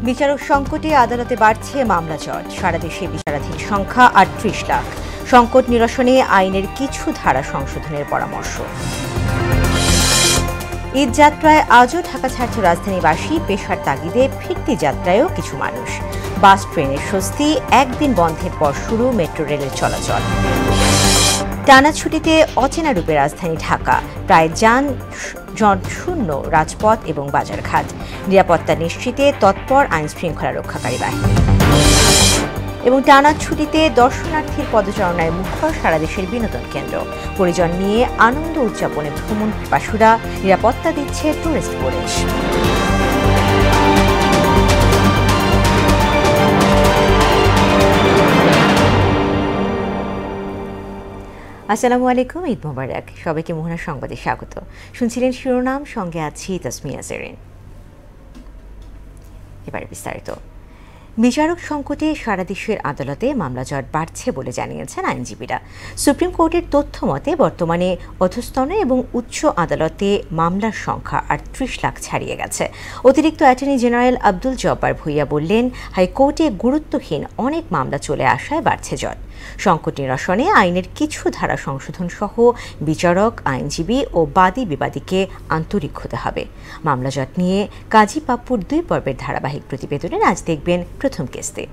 বিচারক সংকটে আদালতে বাড়ছে মামলা জট। সারা দেশে বিচারাধীন সংখ্যা ৩৮ লাখ। সংকট নিরসনে আইনের কিছু ধারা সংশোধনের পরামর্শ। ঈদ যাত্রায় আজও ঢাকা ছাড়ছে রাজধানীবাসী। পেশার তাগিদে ফিরতি যাত্রায়ও কিছু মানুষ। বাস ট্রেনের স্বস্তি, একদিন বন্ধের পর শুরু মেট্রো রেলের চলাচল। টানা ছুটিতে অচেনা রূপে রাজধানী ঢাকা, প্রায় শূন্য রাজপথ এবং বাজারঘাট। নিরাপত্তা নিশ্চিতে তৎপর আইনশৃঙ্খলা রক্ষাকারী বাহিনী। এবং টানা ছুটিতে দর্শনার্থীর পদচারণায় মুখর সারা দেশের বিনোদন কেন্দ্র। পরিজন নিয়ে আনন্দ উদযাপনে ভ্রমণ পিপাসুরা, নিরাপত্তা দিচ্ছে টুরিস্ট পুলিশ। আসসালামু আলাইকুম, ঈদ মোবারক। সবাইকে মোহনা সংবাদে স্বাগত। শুনছিলেন শিরোনাম, সঙ্গে আছি তাসমিয়া জেরিন। এবারে বিস্তারিত। বিচারক সংকটে সারা দেশের আদালতে মামলা জট বাড়ছে বলে জানিয়েছেন আইনজীবীরা। সুপ্রিম কোর্টের তথ্য মতে বর্তমানে অধস্তন এবং উচ্চ আদালতে মামলার সংখ্যা ৩৮ লাখ ছাড়িয়ে গেছে। অতিরিক্ত অ্যাটর্নি জেনারেল আব্দুল জব্বার ভূঁইয়া বললেন, হাইকোর্টে গুরুত্বহীন অনেক মামলা চলে আসায় বাড়ছে জট। সংকট নিরসনে আইনের কিছু ধারা সংশোধন সহ বিচারক, আইনজীবী ও বাদী বিবাদীকে আন্তরিক হতে হবে। মামলা জট নিয়ে কাজী পাপ্পুর ২ পর্বের ধারাবাহিক প্রতিবেদনের আজ দেখবেন প্রথম কিস্তি।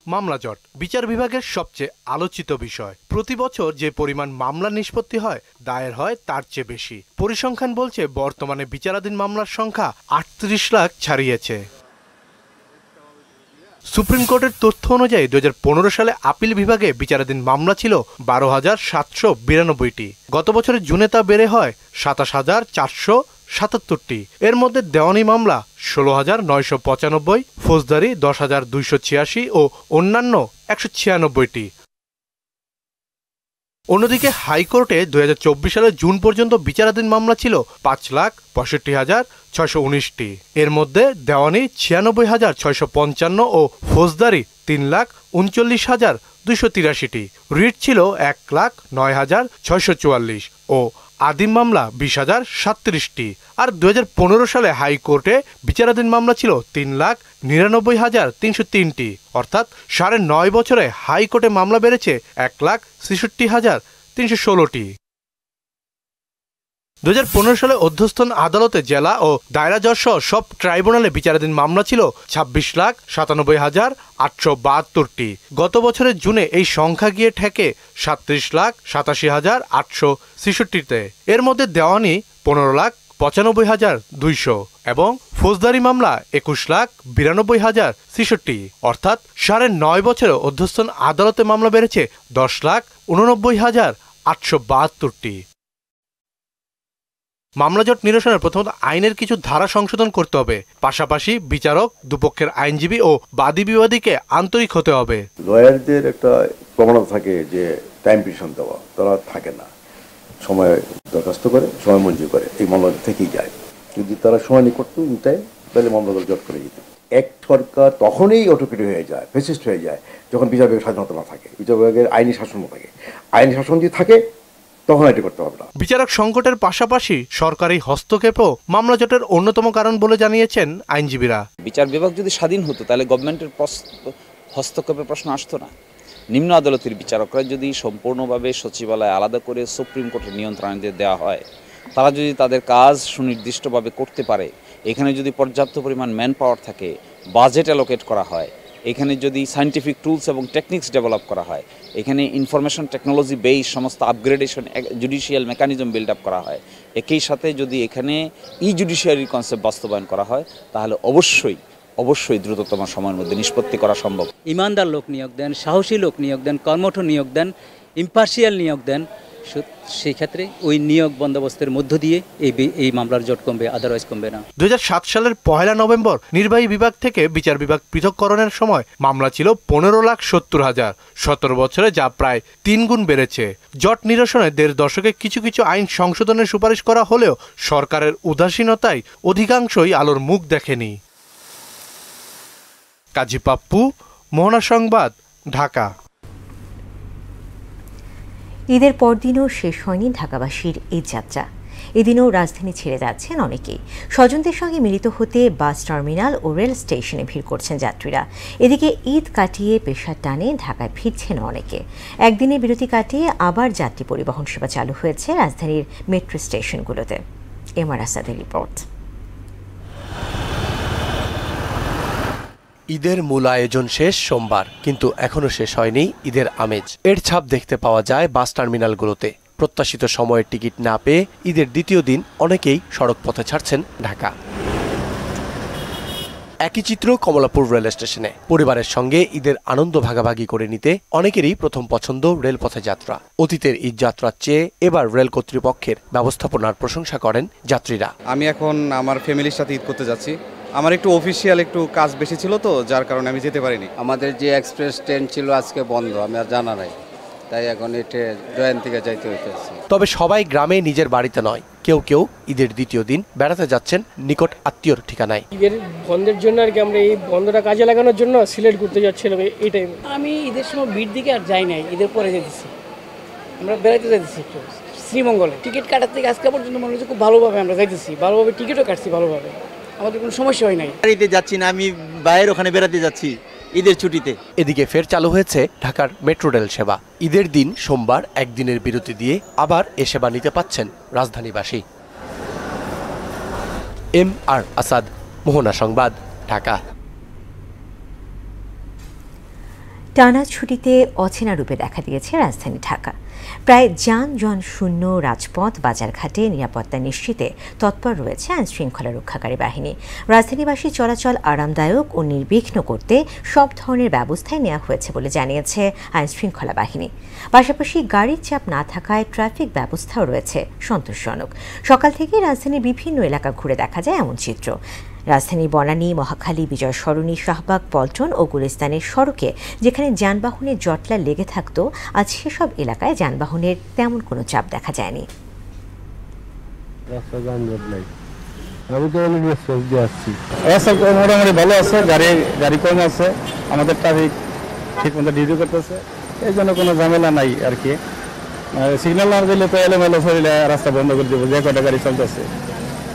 মামলা জট বিচার বিভাগের সবচেয়ে আলোচিত বিষয়। প্রতি বছর যে পরিমাণ মামলা নিষ্পত্তি হয়, দায়ের হয় তার চেয়ে বেশি। পরিসংখ্যান বলছে বর্তমানে বিচারাধীন মামলার সংখ্যা ৩৮ লাখ ছাড়িয়েছে। সুপ্রিম কোর্টের তথ্য অনুযায়ী ২০১৫ সালে আপিল বিভাগে বিচারাধীন মামলা ছিল ১২,৭৯২টি। গত বছরের জুনে তা বেড়ে হয় ২৭,৪৭৭টি। এর মধ্যে দেওয়ানি মামলা ১৬,৯৯৫, ফৌজদারি ১০,২৮৬ ও অন্যান্য ১৯৬টি। অন্যদিকে হাইকোর্টে ২০২৪ সালের জুন পর্যন্ত বিচারাধীন মামলা ছিল ৫,৬৫,৬১৯টি। এর মধ্যে দেওয়ানি ৯৬,৬৫৫ ও ফৌজদারি ৩,৩৯,২৮৩টি। রিট ছিল ১,০৯,৬৪৪ ও আদিম মামলা ২০,০৩৭টি। আর ২০১৫ সালে হাইকোর্টে বিচারাধীন মামলা ছিল ৩,৯৯,৩০৩টি। অর্থাৎ ৯.৫ বছরে হাইকোর্টে মামলা বেড়েছে ১,৬৬,৩১৬টি। ২০১৫ সালে অধ্যস্থন আদালতে জেলা ও দায়রা জজ সহ সব ট্রাইব্যুনালে বিচারাধীন মামলা ছিল ২৬,৯৭,৮৭২টি। গত বছরের জুনে এই সংখ্যা গিয়ে ঠেকে ৩৭,৮৭,৮৬৬টিতে। এর মধ্যে দেওয়ানি ১৫,৯৫,২০০ এবং ফৌজদারি মামলা ২১,৯২,০৬৩। অর্থাৎ ৯.৫ বছরে অধ্যস্থন আদালতে মামলা বেড়েছে ১০,৮৯,৮৭২টি। মামলা জট নিরসনে প্রথমত আইনের কিছু ধারা সংশোধন করতে হবে। পাশাপাশি বিচারক, দুপক্ষের আইনজীবী ও বাদী বিবাদীকে আন্তরিক হতে হবে। লয়ারদের একটা প্রবণতা থাকে যে টাইম পিটিশন দেওয়া, তারা থাকে না। সময় দরখাস্ত করে, সময় মঞ্জুর করে, এই মামলা থেকেই যায়। যদি তারা সময় নিয়ে করতো টাইম, তাহলে মামলা জট করে যেত। এক সরকার তখনই অটোক্রেটিক হয়ে যায়, ফেসিস্ট হয়ে যায়, যখন বিচার বিভাগের স্বাধীনতা না থাকে, বিচার বিভাগের আইনি শাসন না থাকে। আইনি শাসন যদি থাকে তখন এটি করতে হবে না। বিচারক সংকটের পাশাপাশি সরকারি হস্তক্ষেপও মামলা জটের অন্যতম কারণ বলে জানিয়েছেন আইনজীবীরা। বিচার বিভাগ যদি স্বাধীন হতো তাহলে গভর্নমেন্টের হস্তক্ষেপের প্রশ্ন আসতো না। নিম্ন আদালতের বিচারকরা যদি সম্পূর্ণভাবে সচিবালয় আলাদা করে সুপ্রিম কোর্টের নিয়ন্ত্রণে দেওয়া হয়, তারা যদি তাদের কাজ সুনির্দিষ্টভাবে করতে পারে, এখানে যদি পর্যাপ্ত পরিমাণ ম্যান পাওয়ার থাকে, বাজেট অ্যালোকেট করা হয়, এখানে যদি সায়েন্টিফিক টুলস এবং টেকনিক্স ডেভেলপ করা হয়, এখানে ইনফরমেশন টেকনোলজি বেস সমস্ত upgradation judicial mechanism build up করা হয়, একই সাথে যদি এখানে জুডিশিয়ারির কনসেপ্ট বাস্তবায়ন করা হয়, তাহলে অবশ্যই দ্রুততম সময়ের মধ্যে নিষ্পত্তি করা সম্ভব। ইমানদার লোক নিয়োগ দেন, সাহসী লোক নিয়োগ দেন, কর্মঠ নিয়োগ দেন, ইম্পার্শিয়াল নিয়োগ দেন। সেই ক্ষেত্রে ওই নিয়োগ বন্দোবস্তের মধ্য দিয়ে এই মামলার জট কমবে, আদারওয়াইজ কমবে না। ২০০৭ সালের ১ নভেম্বর নির্বাহী বিভাগ থেকে বিচার বিভাগ পৃথককরণের সময় মামলা ছিল ১৫,৭০,০০০। ১৭ বছরে যা প্রায় ৩ গুণ বেড়েছে। জট নিরসনে ১.৫ দশকে কিছু কিছু আইন সংশোধনের সুপারিশ করা হলেও সরকারের উদাসীনতায় অধিকাংশই আলোর মুখ দেখেনি। কাজী পাপ্পু, মোহনা সংবাদ, ঢাকা। ঈদের পরদিনও শেষ হয়নি ঢাকাবাসীর ঈদ যাত্রা। এদিনও রাজধানী ছেড়ে যাচ্ছেন অনেকেই। স্বজনদের সঙ্গে মিলিত হতে বাস টার্মিনাল ও রেল স্টেশনে ভিড় করছেন যাত্রীরা। এদিকে ঈদ কাটিয়ে পেশার টানে ঢাকায় ফিরছেন অনেকে। একদিনের বিরতি কাটিয়ে আবার যাত্রী পরিবহন সেবা চালু হয়েছে রাজধানীর মেট্রো স্টেশনগুলোতে। এমআর আসাদের রিপোর্ট। ঈদের মূল আয়োজন শেষ সোমবার, কিন্তু এখনো শেষ হয়নি ঈদের আমেজ। এর ছাপ দেখতে পাওয়া যায় বাস টার্মিনালগুলোতে। প্রত্যাশিত সময়ের টিকিট না পেয়ে ঈদের দ্বিতীয় দিন অনেকেই সড়ক পথে ছাড়ছেন ঢাকা। একই চিত্র কমলাপুর রেল স্টেশনে। পরিবারের সঙ্গে ঈদের আনন্দ ভাগাভাগি করে নিতে অনেকেরই প্রথম পছন্দ রেলপথে যাত্রা। অতীতের ঈদ যাত্রার চেয়ে এবার রেল কর্তৃপক্ষের ব্যবস্থাপনার প্রশংসা করেন যাত্রীরা। আমি এখন আমার ফ্যামিলির সাথে ঈদ করতে যাচ্ছি। আমার একটু অফিসিয়াল একটু কাজ বেশি ছিল তো, যার কারণে আমি যেতে পারিনি। আমাদের যে এক্সপ্রেস ট্রেন ছিল আজকে বন্ধ, আমি আর জানা নাই, তাই এখন এটা জয়েন থেকে যাইতে হইতেছে। তবে সবাই গ্রামে নিজের বাড়িতে নয়, কেউ কেউ ঈদের দ্বিতীয় দিন বেড়াতে যাচ্ছেন নিকট আত্মীয়র ঠিকানায়। ঈদের বন্ধের জন্য আর কি আমরা এই বন্ধটা কাজে লাগানোর জন্য সিলেট ঘুরতে যাচ্ছিলাম এই টাইমে। আমি ঈদের সময় ভিড় দিকে আর যাই নাই, ঈদের পরে যেতেছি, আমরা বেড়াইতে যাইতেছি একটু শ্রীমঙ্গলে। টিকিট কাটার থেকে আজকে পর্যন্ত মনে হচ্ছে খুব ভালোভাবে আমরা যাইতেছি, ভালোভাবে টিকিটও কাটছি, ভালোভাবে আমাদের কোনো সমস্যা হয় নাই। বাড়িতে যাচ্ছি না, আমি বাইরের ওখানে বেড়াতে যাচ্ছি ঈদের ছুটিতে। এদিকে ফের চালু হয়েছে ঢাকার মেট্রো রেল সেবা। ঈদের দিন সোমবার একদিনের বিরতি দিয়ে আবার এ সেবা নিতে পাচ্ছেন রাজধানীবাসী। এমআর আসাদ, মোহনা সংবাদ, ঢাকা। টানা ছুটিতে অচেনা রূপে দেখা দিয়েছে রাজধানী ঢাকা। প্রায় যানজট শূন্য রাজপথ, বাজারঘাটে নিরাপত্তা নিশ্চিতে তৎপর রয়েছে আইনশৃঙ্খলা রক্ষাকারী বাহিনী। রাজধানীবাসী চলাচল আরামদায়ক ও নির্বিঘ্ন করতে সব ধরনের ব্যবস্থাই নেওয়া হয়েছে বলে জানিয়েছে আইনশৃঙ্খলা বাহিনী। পাশাপাশি গাড়ির চাপ না থাকায় ট্রাফিক ব্যবস্থাও রয়েছে সন্তোষজনক। সকাল থেকে রাজধানীর বিভিন্ন এলাকা ঘুরে দেখা যায় এমন চিত্র। রাজধানীর বনানী, মহাখালী, বিজয় সরণি, শাহবাগ, পল্টন ও গুলিস্তানের সড়কে যেখানে যানবাহনের জটলা লেগে থাকত, আজ সেসব এলাকায় যানবাহনের তেমন কোনো চাপ দেখা যায়নি। মোটামুটি ভালো আছে, গাড়ি কম আছে, আমাদের ট্রাফিক ঠিক মতো ডিউটি করতেছে, এই জন্য কোনো ঝামেলা নাই আর কি। সিগন্যাল না দিলে তো এলোমেলো শরীরে রাস্তা বন্ধ করে দেবো, যে কটা গাড়ি চলতেছে।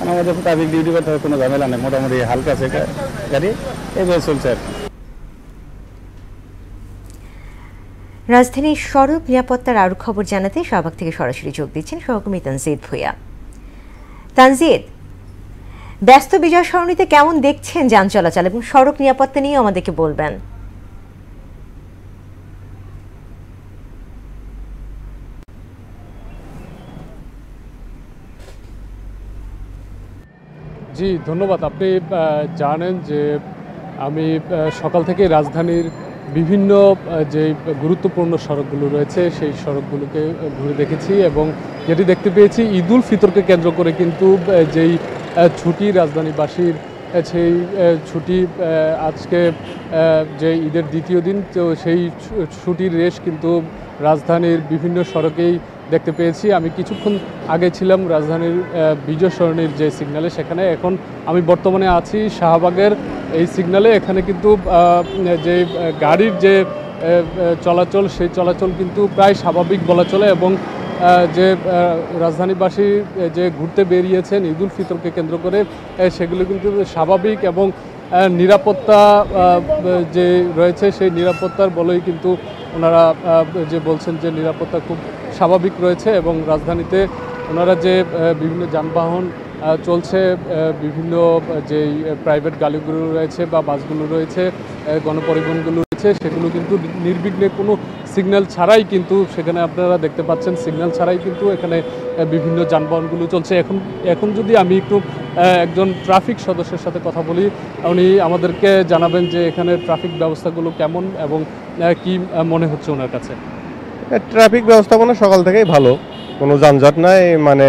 আমাদের ট্রাফিক ডিউটি করতে কোনো ঝামেলা নেই, মোটামুটি হালকা আছে গাড়ি, এইভাবে চলছে আর কি। রাজধানীর সড়ক নিরাপত্তার আরও খবর জানাতে শাহবাগ থেকে সরাসরি যোগ দিচ্ছেন সহকর্মী তানজিদ ভূঁইয়া। তানজিদ, ব্যস্ত বিজয় সরণিতে কেমন দেখছেন যান চলাচল এবং সড়ক নিরাপত্তা নিয়ে আমাদেরকে বলবেন। জি ধন্যবাদ। আপনি জানেন যে আমি সকাল থেকে রাজধানীর বিভিন্ন যে গুরুত্বপূর্ণ সড়কগুলো রয়েছে সেই সড়কগুলোকে ঘুরে দেখেছি এবং যেটি দেখতে পেয়েছি ঈদ উল ফিতরকে কেন্দ্র করে কিন্তু যেই ছুটি রাজধানীবাসীর, সেই ছুটি আজকে যে ঈদের দ্বিতীয় দিন, তো সেই ছুটির রেশ কিন্তু রাজধানীর বিভিন্ন সড়কেই দেখতে পেয়েছি। আমি কিছুক্ষণ আগে ছিলাম রাজধানীর বিজয় সরণির যে সিগন্যালে, সেখানে এখন আমি বর্তমানে আছি শাহবাগের এই সিগন্যালে। এখানে কিন্তু যে গাড়ির যে চলাচল, সেই চলাচল কিন্তু প্রায় স্বাভাবিক বলা চলে এবং যে রাজধানীবাসী যে ঘুরতে বেরিয়েছেন ঈদ উল ফিতরকে কেন্দ্র করে, সেগুলো কিন্তু স্বাভাবিক এবং নিরাপত্তা যে রয়েছে সেই নিরাপত্তার বলেই কিন্তু ওনারা যে বলছেন যে নিরাপত্তা খুব স্বাভাবিক রয়েছে এবং রাজধানীতে ওনারা যে বিভিন্ন যানবাহন চলছে, বিভিন্ন যে প্রাইভেট গাড়িগুলো রয়েছে বা বাসগুলো রয়েছে, গণপরিবহনগুলো রয়েছে, সেগুলো কিন্তু নির্বিঘ্নে কোনো সিগন্যাল ছাড়াই কিন্তু সেখানে আপনারা দেখতে পাচ্ছেন, সিগন্যাল ছাড়াই কিন্তু এখানে বিভিন্ন যানবাহনগুলো চলছে। এখন যদি আমি একটু একজন ট্রাফিক সদস্যের সাথে কথা বলি, উনি আমাদেরকে জানাবেন যে এখানে ট্রাফিক ব্যবস্থাগুলো কেমন এবং কি মনে হচ্ছে ওনার কাছে। ট্রাফিক ব্যবস্থাপনা সকাল থেকেই ভালো, কোনো যানজট নাই, মানে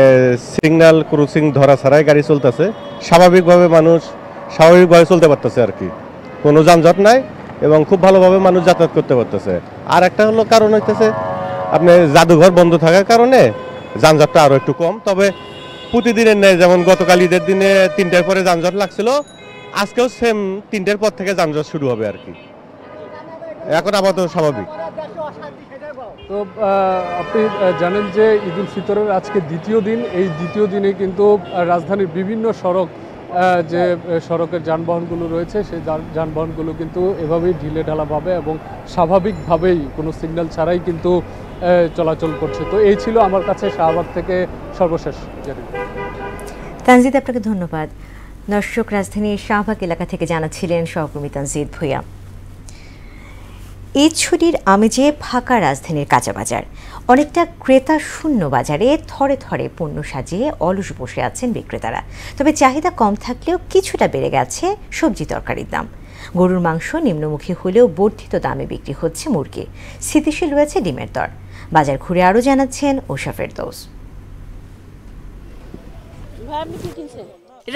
সিগন্যাল ক্রসিং ধরা ছাড়াই গাড়ি চলতেছে, স্বাভাবিকভাবে মানুষ স্বাভাবিকভাবে চলতে পারতেছে আর কি, কোনো যানজট নাই এবং খুব ভালোভাবে মানুষ যাতায়াত করতে পারতেছে। আর একটা হলো কারণ হইতেছে আপনি জাদুঘর বন্ধ থাকার কারণে যানজটটা আরও একটু কম। তবে প্রতিদিনের নেই, যেমন গতকাল ঈদের দিনে 3টার পরে যানজট লাগছিল, আজকেও সেম 3টার পর থেকে যানজট শুরু হবে আর কি। এখন আপাতত স্বাভাবিক। তো আপনি জানেন যে ঈদুল ফিতরের আজকে দ্বিতীয় দিন, এই দ্বিতীয় দিনে কিন্তু রাজধানীর বিভিন্ন সড়ক যে সড়কের যানবাহনগুলো রয়েছে সেই যানবাহনগুলো কিন্তু এভাবেই ঢিলে ঢালাভাবে এবং স্বাভাবিকভাবেই কোনো সিগন্যাল ছাড়াই কিন্তু চলাচল করছে। তো এই ছিল আমার কাছে শাহবাগ থেকে সর্বশেষ জারির। তানজিদ, আপনাকে ধন্যবাদ। দর্শক, রাজধানীর শাহবাগ এলাকা থেকে জানাচ্ছিলেন সহকর্মী তানজিদ ভূঁইয়া। ঈদ ছুটির আমেজে ফাঁকা রাজধানীর কাঁচা বাজার, অনেকটা ক্রেতা শূন্য বাজারে থরে থরে পণ্য সাজিয়ে অলস বসে আছেন বিক্রেতারা। তবে চাহিদা কম থাকলেও কিছুটা বেড়ে গেছে সবজি তরকারির দাম। গরুর মাংস নিম্নমুখী হলেও বর্ধিত দামে বিক্রি হচ্ছে মুরগি। স্থিতিশীল রয়েছে ডিমের দর। বাজার ঘুরে আরও জানাচ্ছেন ওশা ফেরদৌস।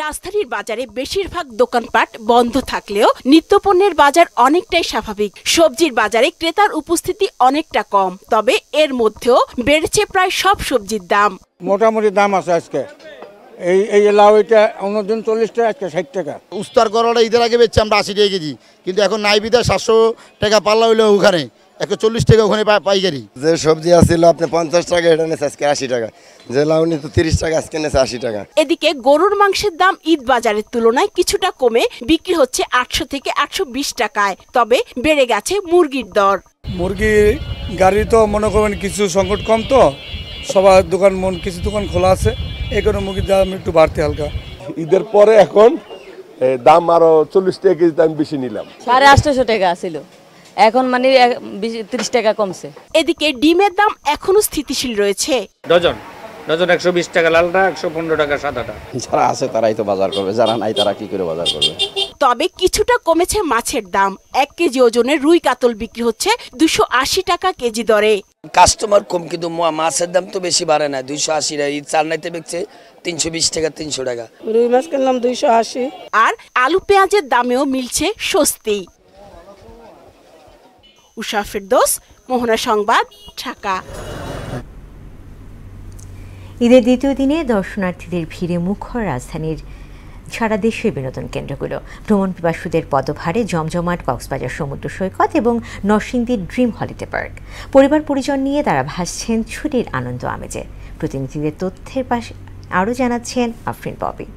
রাজধানীর বাজারে বেশিরভাগ দোকানপাট বন্ধ থাকলেও নিত্যপণ্যের বাজার অনেকটাই স্বাভাবিক। সবজির বাজারে ক্রেতার উপস্থিতি অনেকটা কম, তবে এর মধ্যেও বেড়েছে প্রায় সব সবজির দাম। মোটামুটি দাম আছে আজকে। এই লাউ এটা অন্যদিন 40 টাকা, আজকে 60 টাকা। উস্তার করলা ঈদের আগে বেচছে আমরা 80 টাকা কেজি, কিন্তু এখন নাই বিদা 700 টাকা পাল্লা হইলো ওখানে 140 টাকা ওখানে পাইকারি। যে সবজি আসছিল আপনি 50 টাকা, এটা নেছে আজকে 80 টাকা। যে লাউ নিত 30 টাকা, আজকে নেছে 80 টাকা। এদিকে গরুর মাংসের দাম ঈদ বাজারের তুলনায় কিছুটা কমে বিক্রি হচ্ছে 800 থেকে 820 টাকায়। তবে বেড়ে গেছে মুরগির দর। মুরগি গাড়ি তো মনে করবেন কিছু সংকট কম, তো সবার দোকান কিছু দোকান খোলা আছে, এই কারণে মুরগির দাম একটু বাড়তে হালকা। ঈদের পরে এখন দাম আরো 40 টাকা কেজি দাম বেশি নিলাম। 850 টাকা ছিল, এখন মানে 30 টাকা কমছে। এদিকে ডিমের দাম এখনো স্থিতিশীল রয়েছে। ডজন 120 টাকা লালটা, 115 টাকা সাদাটা। যারা আছে তারাই তো বাজার করবে, যারা নাই তারা কি করে বাজার করবে। তবে কিছুটা কমেছে মাছের দাম। 1 কেজি ওজনের রুই কাতল বিক্রি হচ্ছে 280 টাকা কেজি দরে। কাস্টমার কম, কিন্তু মাছের দাম তো বেশি বাড়ে না। 280 টাকা। ঈদ চালনাইতে বেচছে 320 টাকা, 300 টাকা। রুই মাছ কিনলাম 280। আর আলু পেঁয়াজের দামেও মিলছে স্বস্তি। উষা ফেরদৌস, মোহনা সংবাদ, ঢাকা। ঈদের দ্বিতীয় দিনে দর্শনার্থীদের ভিড়ে মুখর রাজধানীর সারা দেশের বিনোদন কেন্দ্রগুলো। ভ্রমণ পিপাসুদের পদভারে জমজমাট কক্সবাজার সমুদ্র সৈকত এবং নরসিংদীর ড্রিম হলিডে পার্ক। পরিবার পরিজন নিয়ে তারা ভাসছেন ছুটির আনন্দ আমেজে। প্রতিনিধিদের তথ্যের পাশে আরও জানাচ্ছেন আফরিন পপি।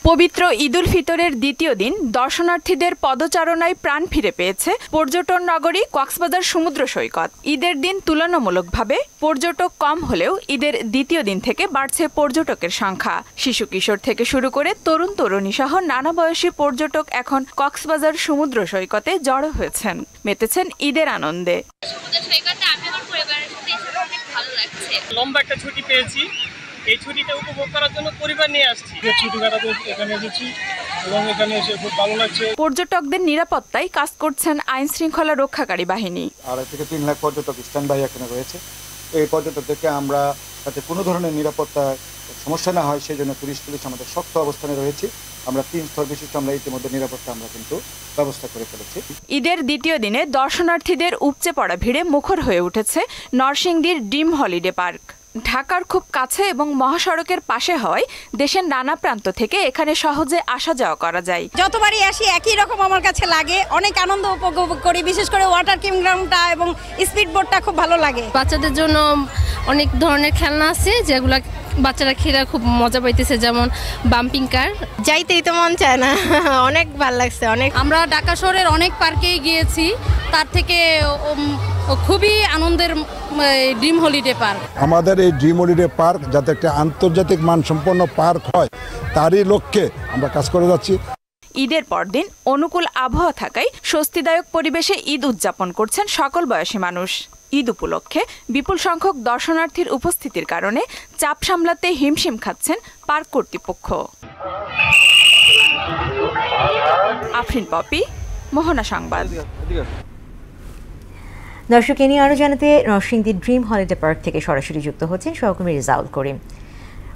পবিত্র ঈদুল ফিতরের দ্বিতীয় দিন দর্শনার্থীদের পদচারণায় প্রাণ ফিরে পেয়েছে পর্যটন নগরী কক্সবাজার সমুদ্র সৈকত। ঈদের দিন তুলনামূলকভাবে পর্যটক কম হলেও ঈদের দ্বিতীয় দিন থেকে বাড়ছে পর্যটকের সংখ্যা। শিশু কিশোর থেকে শুরু করে তরুণ তরুণী সহ নানা বয়সী পর্যটক এখন কক্সবাজার সমুদ্র সৈকতে জড়ো হয়েছেন, মেতেছেন ঈদের আনন্দে। লম্বা একটা ছুটি পেয়েছি, এই ছুটিটা উপভোগ করার জন্য পরিবার নিয়ে আসছি। ছুটি কাটাতে এখানে এসেছি এবং এখানে এসে খুব ভালো লাগছে। পর্যটকদের নিরাপত্তায় কাজ করছেন আইন শৃঙ্খলা রক্ষাকারী বাহিনী। 2.5 থেকে 3 লাখ পর্যটক স্ট্যান্ড বাই এখানে রয়েছে। এই পর্যটকদেরকে আমরা যাতে কোনো ধরনের নিরাপত্তা সমস্যা না হয় সেই জন্য পুলিশ আমাদের শক্ত অবস্থানে রয়েছে। আমরা 3 স্তর বিশিষ্ট আমরা ইতিমধ্যে নিরাপত্তা আমরা কিন্তু ব্যবস্থা করে ফেলেছি। ঈদের দ্বিতীয় দিনে দর্শনার্থীদের উপচে পড়া ভিড়ে মুখর হয়ে উঠেছে নরসিংদীর ড্রিম হলিডে পার্ক। ঢাকার খুব কাছে এবং মহাসড়কের পাশে হওয়ায় দেশের নানা প্রান্ত থেকে এখানে সহজে আসা যাওয়া করা যায়। যতবারই আসি একই রকম আমার কাছে লাগে, অনেক আনন্দ উপভোগ করি। বিশেষ করে ওয়াটার কিংডমটা এবং স্পিড বোটটা খুব ভালো লাগে। বাচ্চাদের জন্য অনেক ধরনের খেলনা আছে যেগুলো বাচ্চারা খেলে খুব মজা পাইতেছে, যেমন বাম্পিং কার। যাইতেই তো মন চায় না, অনেক ভালো লাগছে। অনেক আমরা ঢাকা শহরের অনেক পার্কেই গিয়েছি, তার থেকে খুবই আনন্দের ড্রিম হলিডে পার্ক। আমাদের এই ড্রিম হলিডে পার্ক যাতে একটা আন্তর্জাতিক মানসম্পন্ন পার্ক হয় তারই লক্ষ্যে আমরা কাজ করে যাচ্ছি। ঈদের পরদিন অনুকূল আবহাওয়া থাকায় স্বস্তিদায়ক পরিবেশে ঈদ উদযাপন করছেন সকল বয়সী মানুষ। ঈদ উপলক্ষে বিপুল সংখ্যক দর্শনার্থীর উপস্থিতির কারণে চাপ সামলাতে হিমশিম খাচ্ছেন পার্ক কর্তৃপক্ষ। আফরিন পপি, মোহনা সংবাদ। দর্শক, এ নিয়ে আরও জানাতে নরসিংদীর ড্রিম হলিডে পার্ক থেকে সরাসরি যুক্ত হচ্ছেন সহকর্মী রেজাউল করিম।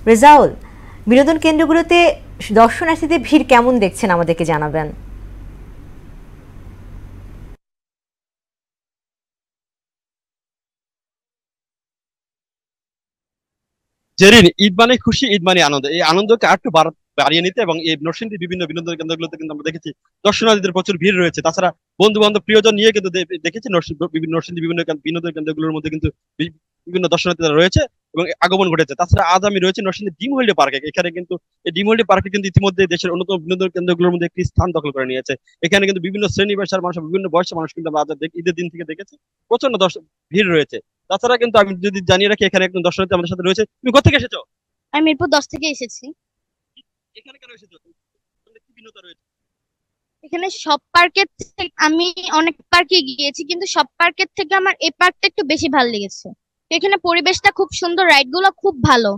রেজাউল, বিনোদন কেন্দ্রগুলোতে দর্শনার্থীদের ভিড় কেমন দেখছেন আমাদেরকে জানাবেন। জেরিন, ঈদ মানে খুশি, ঈদ মানে আনন্দ। এই আনন্দকে আরেকটু বাড়িয়ে নিতে এবং এই নরসিংদীর বিভিন্ন বিনোদন কেন্দ্রগুলোতে কিন্তু আমরা দেখেছি দর্শনার্থীদের প্রচুর ভিড় রয়েছে। তাছাড়া বন্ধু বান্ধব প্রিয়জন নিয়ে কিন্তু দেখেছি নরসিংদী বিভিন্ন বিনোদন কেন্দ্রগুলোর মধ্যে কিন্তু বিভিন্ন দর্শনার্থীরা রয়েছে এবং আগমন ঘটেছে। তাছাড়া আজ আমি রয়েছে নরসিংদী ডিম হলিডে পার্কে। এখানে কিন্তু এই ডিম হলিডে পার্কে কিন্তু ইতিমধ্যে দেশের অন্যতম বিনোদন কেন্দ্রগুলোর মধ্যে একটি স্থান দখল করে নিয়েছে। এখানে কিন্তু বিভিন্ন শ্রেণী পেশার মানুষ, বিভিন্ন বয়সের মানুষ কিন্তু আমরা ঈদের দিন থেকে দেখেছি প্রচন্ড ভিড় রয়েছে। তাছাড়া কিন্তু আমি যদি জানিয়ে রাখি, এখানে একজন দর্শনার্থী আমাদের সাথে রয়েছে। তুমি কোথা থেকে এসেছো? আমি মিরপুর 10 থেকে এসেছি। এখানে কেন এসেছো? কি ভিন্নতা রয়েছে? এখানে সব পার্কের থেকে আমি অনেক পার্কে গিয়েছি, কিন্তু সব পার্কের থেকে আমার এই পার্কটা একটু বেশি ভালো লেগেছে। এখানে পরিবেশটা খুব সুন্দর, রাইড গুলো খুব ভালো।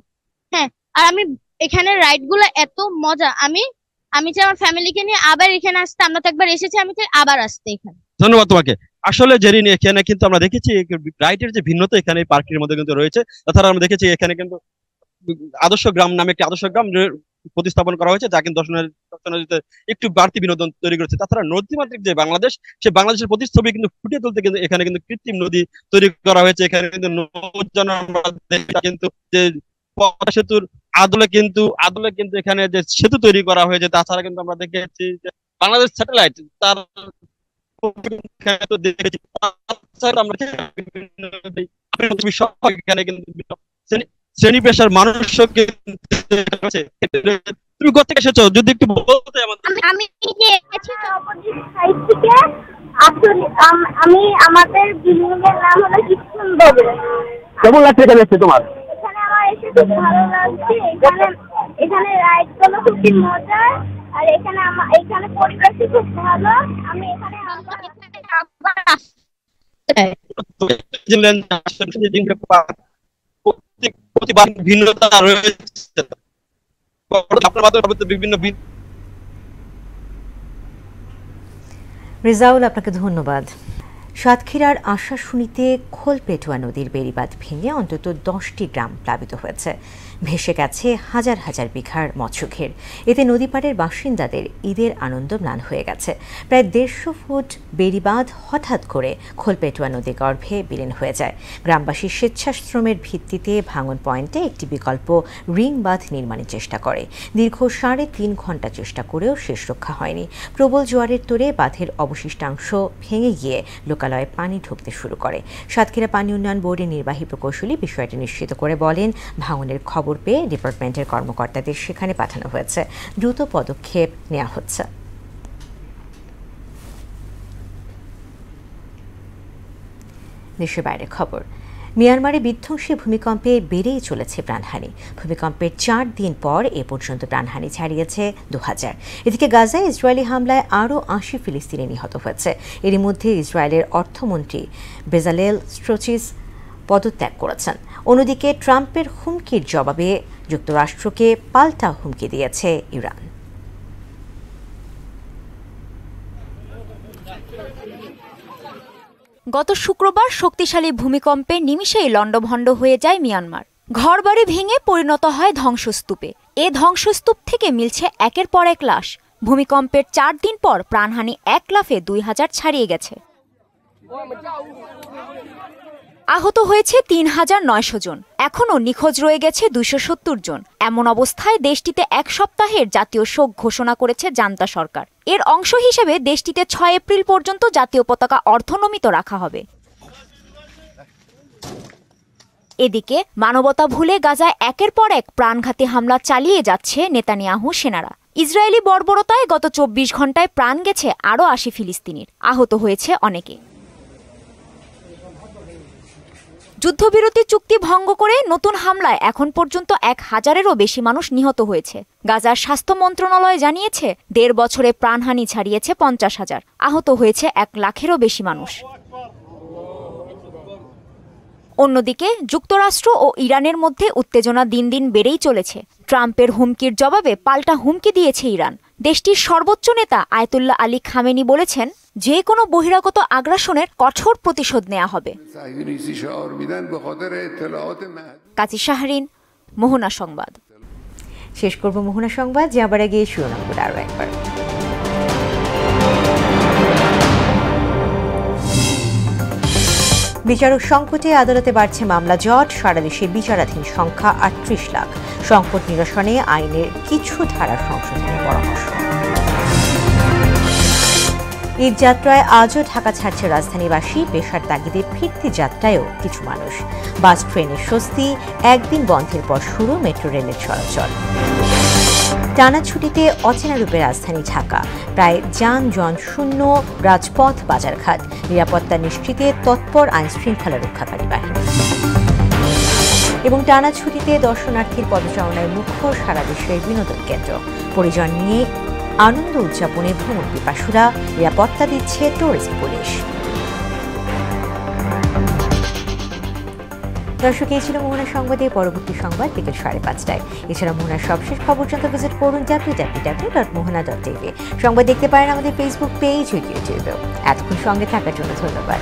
হ্যাঁ, আর আমি এখানে রাইড গুলো এত মজা, আমি চাই আমার ফ্যামিলিকে নিয়ে আবার এখানে আসতে। আমরা তো একবার এসেছি, আমি চাই আবার আসতে এখানে। ধন্যবাদ তোমাকে। আসলে জেরিন, এখানে কিন্তু আমরা দেখেছি রাইডের যে ভিন্নতা এখানে পার্কের মধ্যে কিন্তু রয়েছে। তাছাড়া আমরা দেখেছি এখানে কিন্তু আদর্শ গ্রাম নামে একটি আদর্শ গ্রাম প্রতিস্থাপন করা হয়েছে, যা কিন্তু দর্শনার্থীদের একটু বাড়তি বিনোদন তৈরি করেছে। তাছাড়া নদীমাতৃক যে বাংলাদেশ, সেই বাংলাদেশের প্রতিচ্ছবি কিন্তু ফুটিয়ে তুলতে কিন্তু এখানে কিন্তু কৃত্রিম নদী তৈরি করা হয়েছে। এখানে কিন্তু কিন্তু যে সেতুর আদলে কিন্তু এখানে যে সেতু তৈরি করা হয়েছে। তাছাড়া কিন্তু আমরা দেখেছি যে বাংলাদেশ স্যাটেলাইট তার দেখেছি। এখানে কিন্তু শ্রেণী পেশার মানুষ। তুমি কোথা থেকে এসেছো যদি একটু বলতে আমাদের? আমি আমাদের বিল্ডিংয়ের নাম হলো কৃষ্ণনগর। কেমন লাগছে এখানে এসে তোমার? এখানে আমার এসে খুব ভালো লাগছে। এখানে রাইড গুলো খুবই মজার, আর এখানে পরিবেশ খুব ভালো। আমি এখানে প্রতিবার ভিন্নতা রয়েছে। বিভিন্ন রেজাউল, আপনাকে ধন্যবাদ। সাতক্ষীরার আশাশুনিতে খোলপেটুয়া নদীর বেড়িবাঁধ ভেঙে অন্তত 10টি গ্রাম প্লাবিত হয়েছে। ভেসে গেছে হাজার হাজার বিঘার মৎস্যঘের। এতে নদীপাড়ের বাসিন্দাদের ঈদের আনন্দ ম্লান হয়ে গেছে। প্রায় 150 ফুট বেড়িবাঁধ হঠাৎ করে খোলপেটুয়া নদী গর্ভে বিলীন হয়ে যায়। গ্রামবাসী স্বেচ্ছাশ্রমের ভিত্তিতে ভাঙন পয়েন্টে একটি বিকল্প রিং বাঁধ নির্মাণের চেষ্টা করে। দীর্ঘ 3.5 ঘন্টা চেষ্টা করেও শেষ রক্ষা হয়নি। প্রবল জোয়ারের তোড়ে বাঁধের অবশিষ্টাংশ ভেঙে গিয়ে লোকালয়ে পানি ঢুকতে শুরু করে। সাতক্ষীরা পানি উন্নয়ন বোর্ডের নির্বাহী প্রকৌশলী বিষয়টি নিশ্চিত করে বলেন, ভাঙনের খবর পেয়ে ডিপার্টমেন্টের কর্মকর্তাদের সেখানে পাঠানো হয়েছে। দ্রুত পদক্ষেপ নেওয়া হচ্ছে। দেশের বাইরে খবর। মিয়ানমারে বিধ্বংসী ভূমিকম্পে বেড়েই চলেছে প্রাণহানি। ভূমিকম্পের 4 দিন পর এ পর্যন্ত প্রাণহানি ছাড়িয়েছে 2000। এদিকে গাজায় ইসরায়েলি হামলায় আরও 80 ফিলিস্তিনি নিহত হয়েছে। এরই মধ্যে ইসরায়েলের অর্থমন্ত্রী বেজালেল স্ট্রোচিস পদত্যাগ করেছেন। অন্যদিকে ট্রাম্পের হুমকির জবাবে যুক্তরাষ্ট্রকে পাল্টা হুমকি দিয়েছে ইরান। গত শুক্রবার শক্তিশালী ভূমিকম্পে নিমিষেই লণ্ডভণ্ড হয়ে যায় মিয়ানমার। ঘরবাড়ি ভেঙে পরিণত হয় ধ্বংসস্তূপে। এ ধ্বংসস্তূপ থেকে মিলছে একের পর এক লাশ। ভূমিকম্পের 4 দিন পর প্রাণহানি 1 লাফে 2000 ছাড়িয়ে গেছে। আহত হয়েছে 3900 জন। এখনও নিখোঁজ রয়ে গেছে 270 জন। এমন অবস্থায় দেশটিতে 1 সপ্তাহের জাতীয় শোক ঘোষণা করেছে জান্তা সরকার। এর অংশ হিসেবে দেশটিতে 6 এপ্রিল পর্যন্ত জাতীয় পতাকা অর্ধনমিত রাখা হবে। এদিকে মানবতা ভুলে গাজায় একের পর এক প্রাণঘাতী হামলা চালিয়ে যাচ্ছে নেতানিয়াহু সেনারা। ইসরায়েলি বর্বরতায় গত 24 ঘন্টায় প্রাণ গেছে আরও 80 ফিলিস্তিনির। আহত হয়েছে অনেকে। যুদ্ধবিরতি চুক্তি ভঙ্গ করে নতুন হামলায় এখন পর্যন্ত 1000-এরও বেশি মানুষ নিহত হয়েছে। গাজার স্বাস্থ্য মন্ত্রণালয় জানিয়েছে 1.5 বছরে প্রাণহানি ছাড়িয়েছে 50,000। আহত হয়েছে 1 লাখেরও বেশি মানুষ। অন্যদিকে যুক্তরাষ্ট্র ও ইরানের মধ্যে উত্তেজনা দিন দিন বেড়েই চলেছে। ট্রাম্পের হুমকির জবাবে পাল্টা হুমকি দিয়েছে ইরান। দেশটির সর্বোচ্চ নেতা আয়াতুল্লাহ আলী খামেনি বলেছেন, যে কোনো বহিরাগত আগ্রাসনের কঠোর প্রতিশোধ নেওয়া হবে। কাজী শাহরিন, মোহনা সংবাদ। শেষ করব মোহনা সংবাদ, যাবার আগে শিরোনামগুলো আরও একবার। বিচারক সংকটে আদালতে বাড়ছে মামলা জট, সারা দেশে বিচারাধীন সংখ্যা ৩৮ লাখ। সংকট নিরসনে আইনের কিছু ধারা সংশোধনের পরামর্শ। ঈদ যাত্রায় আজও ঢাকা ছাড়ছে রাজধানীবাসী, পেশার তাগিদে ফিরতি যাত্রায়ও কিছু মানুষ। বাস ট্রেনের স্বস্তি, একদিন বন্ধের পর শুরু মেট্রো রেলের চলাচল। টানা ছুটিতে অচেনা রূপে রাজধানী ঢাকা, প্রায় যানজট শূন্য রাজপথ বাজারঘাট, নিরাপত্তা নিশ্চিতে তৎপর আইন শৃঙ্খলা রক্ষাকারী বাহিনী। এবং টানা ছুটিতে দর্শনার্থীর পদচারণায় মুখর সারা দেশের বিনোদন কেন্দ্র, পরিজন নিয়ে আনন্দ উদযাপনে ভ্রমণ পিপাসুরা, নিরাপত্তা দিচ্ছে ট্যুরিস্ট পুলিশ। দর্শক, এই ছিল মোহনা সংবাদে। পরবর্তী সংবাদ বিকেল 5:30টায়। এছাড়া মোহনার সবশেষ খবর জানতে ভিজিট করুন www.mohana.tv। সংবাদ দেখতে পারেন আমাদের ফেসবুক পেজ ও ইউটিউবেও। এতক্ষণ সঙ্গে থাকার জন্য ধন্যবাদ।